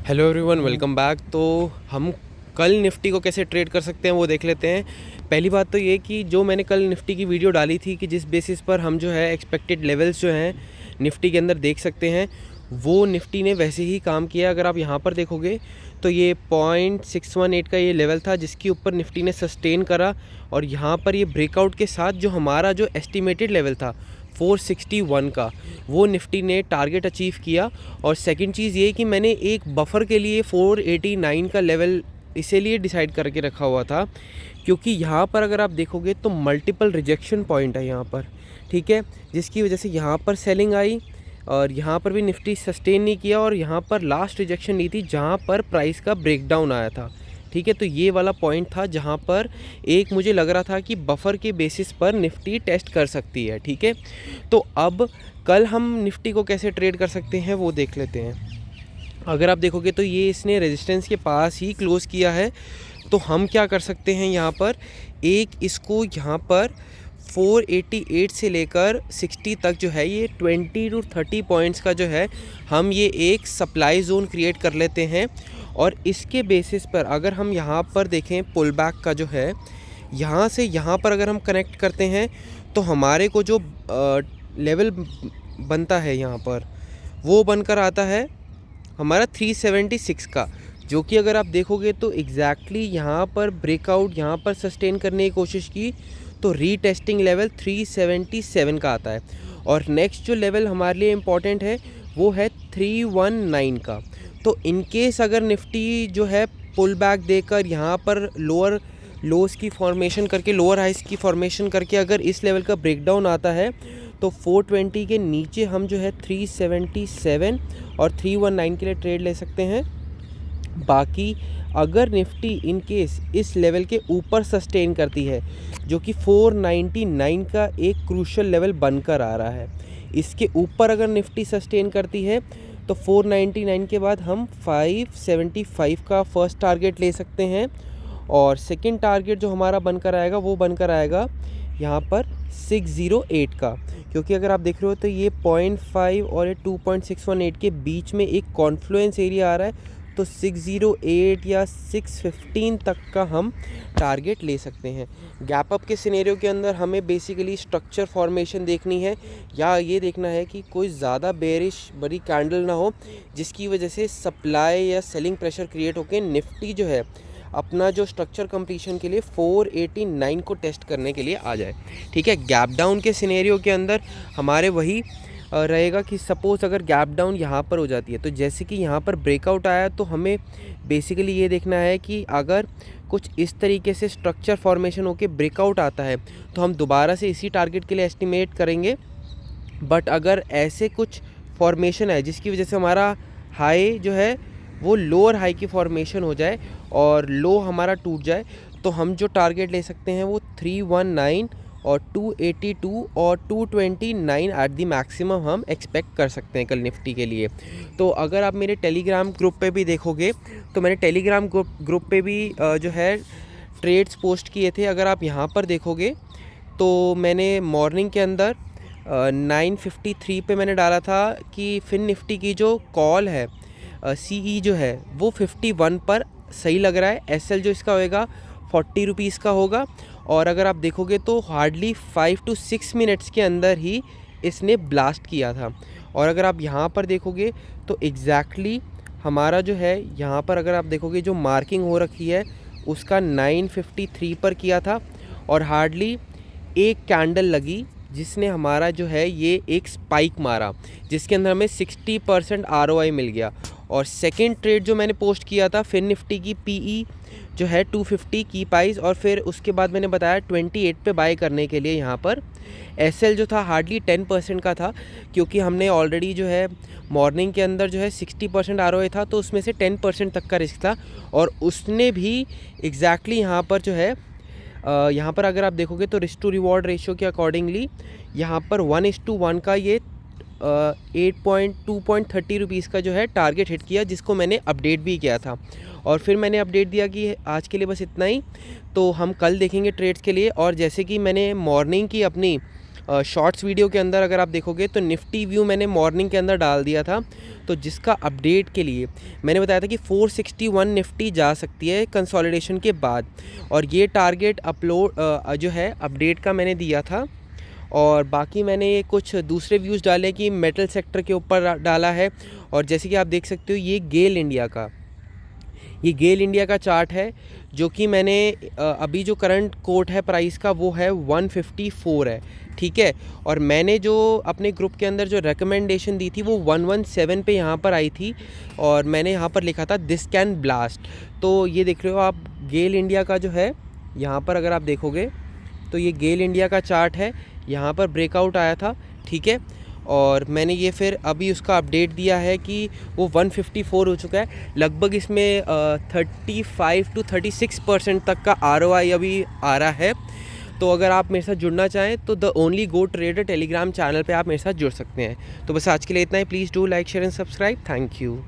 Hello everyone, welcome back. तो हम कल निफ्टी को कैसे ट्रेड कर सकते हैं वो देख लेते हैं। पहली बात तो ये कि जो मैंने कल निफ्टी की वीडियो डाली थी कि जिस बेसिस पर हम जो है एक्सपेक्टेड लेवल्स जो हैं निफ्टी के अंदर देख सकते हैं, वो निफ्टी ने वैसे ही काम किया। अगर आप यहाँ पर देखोगे तो ये 0.618 का ये लेवल था जिसके ऊपर निफ्टी ने सस्टेन करा, और यहाँ पर ये ब्रेकआउट के साथ जो हमारा जो एस्टिमेटेड लेवल था 461 का, वो निफ्टी ने टारगेट अचीव किया। और सेकंड चीज़ ये कि मैंने एक बफ़र के लिए 489 का लेवल इसीलिए डिसाइड करके रखा हुआ था क्योंकि यहाँ पर अगर आप देखोगे तो मल्टीपल रिजेक्शन पॉइंट है यहाँ पर, ठीक है, जिसकी वजह से यहाँ पर सेलिंग आई और यहाँ पर भी निफ्टी सस्टेन नहीं किया, और यहाँ पर लास्ट रिजेक्शन ली थी जहाँ पर प्राइस का ब्रेकडाउन आया था, ठीक है। तो ये वाला पॉइंट था जहाँ पर एक मुझे लग रहा था कि बफ़र के बेसिस पर निफ्टी टेस्ट कर सकती है, ठीक है। तो अब कल हम निफ्टी को कैसे ट्रेड कर सकते हैं वो देख लेते हैं। अगर आप देखोगे तो ये इसने रेजिस्टेंस के पास ही क्लोज़ किया है, तो हम क्या कर सकते हैं यहाँ पर, एक इसको यहाँ पर 488 से लेकर 60 तक जो है ये 20 to 30 पॉइंट्स का जो है हम ये एक सप्लाई ज़ोन क्रिएट कर लेते हैं। और इसके बेसिस पर अगर हम यहाँ पर देखें पुल बैक का जो है, यहाँ से यहाँ पर अगर हम कनेक्ट करते हैं तो हमारे को जो लेवल बनता है यहाँ पर वो बनकर आता है हमारा 376 का, जो कि अगर आप देखोगे तो एग्जैक्टली यहाँ पर ब्रेकआउट यहाँ पर सस्टेन करने की कोशिश की तो रीटेस्टिंग लेवल 377 का आता है। और नेक्स्ट जो लेवल हमारे लिए इम्पॉर्टेंट है वो है 319 का। तो इनकेस अगर निफ्टी जो है पुल बैक देकर यहाँ पर लोअर लोस की फॉर्मेशन करके, लोअर हाइस की फॉर्मेशन करके अगर इस लेवल का ब्रेकडाउन आता है तो 420 के नीचे हम जो है 377 और 319 के लिए ट्रेड ले सकते हैं। बाकी अगर निफ्टी इन केस इस लेवल के ऊपर सस्टेन करती है, जो कि 499 का एक क्रूशियल लेवल बनकर आ रहा है, इसके ऊपर अगर निफ्टी सस्टेन करती है तो 499 के बाद हम 575 का फर्स्ट टारगेट ले सकते हैं। और सेकंड टारगेट जो हमारा बनकर आएगा वो बनकर आएगा यहाँ पर 608 का, क्योंकि अगर आप देख रहे हो तो ये 0.5 और ये 2.618 के बीच में एक कॉन्फ्लुएंस एरिया आ रहा है, तो 608 या 615 तक का हम टारगेट ले सकते हैं। गैप अप के सिनेरियो के अंदर हमें बेसिकली स्ट्रक्चर फॉर्मेशन देखनी है, या ये देखना है कि कोई ज़्यादा बेरिश बड़ी कैंडल ना हो जिसकी वजह से सप्लाई या सेलिंग प्रेशर क्रिएट होकर निफ्टी जो है अपना जो स्ट्रक्चर कंप्लीशन के लिए 489 को टेस्ट करने के लिए आ जाए, ठीक है। गैप डाउन के सिनेरियो के अंदर हमारे वही रहेगा कि सपोज़ अगर गैप डाउन यहाँ पर हो जाती है, तो जैसे कि यहाँ पर ब्रेकआउट आया तो हमें बेसिकली ये देखना है कि अगर कुछ इस तरीके से स्ट्रक्चर फॉर्मेशन होकर ब्रेकआउट आता है तो हम दोबारा से इसी टारगेट के लिए एस्टिमेट करेंगे। बट अगर ऐसे कुछ फॉर्मेशन है जिसकी वजह से हमारा हाई जो है वो लोअर हाई की फॉर्मेशन हो जाए और लो हमारा टूट जाए, तो हम जो टारगेट ले सकते हैं वो 319 और 282 और 229 एट दी मैक्सिमम हम एक्सपेक्ट कर सकते हैं कल निफ्टी के लिए। तो अगर आप मेरे टेलीग्राम ग्रुप पे भी देखोगे तो मैंने टेलीग्राम ग्रुप पे भी जो है ट्रेड्स पोस्ट किए थे। अगर आप यहाँ पर देखोगे तो मैंने मॉर्निंग के अंदर 953 पे मैंने डाला था कि फिन निफ्टी की जो कॉल है सीई जो है वो 51 पर सही लग रहा है। एसएल जो इसका होएगा 40 रुपीज़ का होगा, और अगर आप देखोगे तो हार्डली 5 to 6 मिनट्स के अंदर ही इसने ब्लास्ट किया था। और अगर आप यहाँ पर देखोगे तो एग्जैक्टली हमारा जो है यहाँ पर अगर आप देखोगे जो मार्किंग हो रखी है उसका 953 पर किया था, और हार्डली एक कैंडल लगी जिसने हमारा जो है ये एक स्पाइक मारा जिसके अंदर हमें 60% ROI मिल गया। और सेकंड ट्रेड जो मैंने पोस्ट किया था फिन निफ्टी की PE जो है 250 की प्राइस, और फिर उसके बाद मैंने बताया 28 पे बाय करने के लिए यहाँ पर SL जो था हार्डली 10% का था, क्योंकि हमने ऑलरेडी जो है मॉर्निंग के अंदर जो है 60% ROI था तो उसमें से 10% तक का रिस्क था, और उसने भी एग्जैक्टली यहाँ पर जो है यहाँ पर अगर आप देखोगे तो रिस्क टू रिवॉर्ड रेशियो के अकॉर्डिंगली यहाँ पर 1:1 का ये 2.30 रुपीज़ का जो है टारगेट हिट किया, जिसको मैंने अपडेट भी किया था। और फिर मैंने अपडेट दिया कि आज के लिए बस इतना ही, तो हम कल देखेंगे ट्रेड्स के लिए। और जैसे कि मैंने मॉर्निंग की अपनी शॉर्ट्स वीडियो के अंदर अगर आप देखोगे तो निफ्टी व्यू मैंने मॉर्निंग के अंदर डाल दिया था, तो जिसका अपडेट के लिए मैंने बताया था कि 461 निफ्टी जा सकती है कंसोलिडेशन के बाद, और ये टारगेट अपलोड जो है अपडेट का मैंने दिया था। और बाकी मैंने कुछ दूसरे व्यूज़ डाले कि मेटल सेक्टर के ऊपर डाला है। और जैसे कि आप देख सकते हो ये गेल इंडिया का चार्ट है, जो कि मैंने अभी जो करंट कोट है प्राइस का वो है 154 है, ठीक है। और मैंने जो अपने ग्रुप के अंदर जो रिकमेंडेशन दी थी वो 117 पे यहाँ पर आई थी, और मैंने यहाँ पर लिखा था दिस कैन ब्लास्ट। तो ये देख रहे हो आप गेल इंडिया का जो है, यहाँ पर अगर आप देखोगे तो ये गेल इंडिया का चार्ट है, यहाँ पर ब्रेकआउट आया था, ठीक है। और मैंने ये फिर अभी उसका अपडेट दिया है कि वो 154 हो चुका है। लगभग इसमें 35 to 36% तक का ROI अभी आ रहा है। तो अगर आप मेरे साथ जुड़ना चाहें तो the only go trader Telegram channel पे आप मेरे साथ जुड़ सकते हैं। तो बस आज के लिए इतना ही। Please do like share and subscribe. Thank you.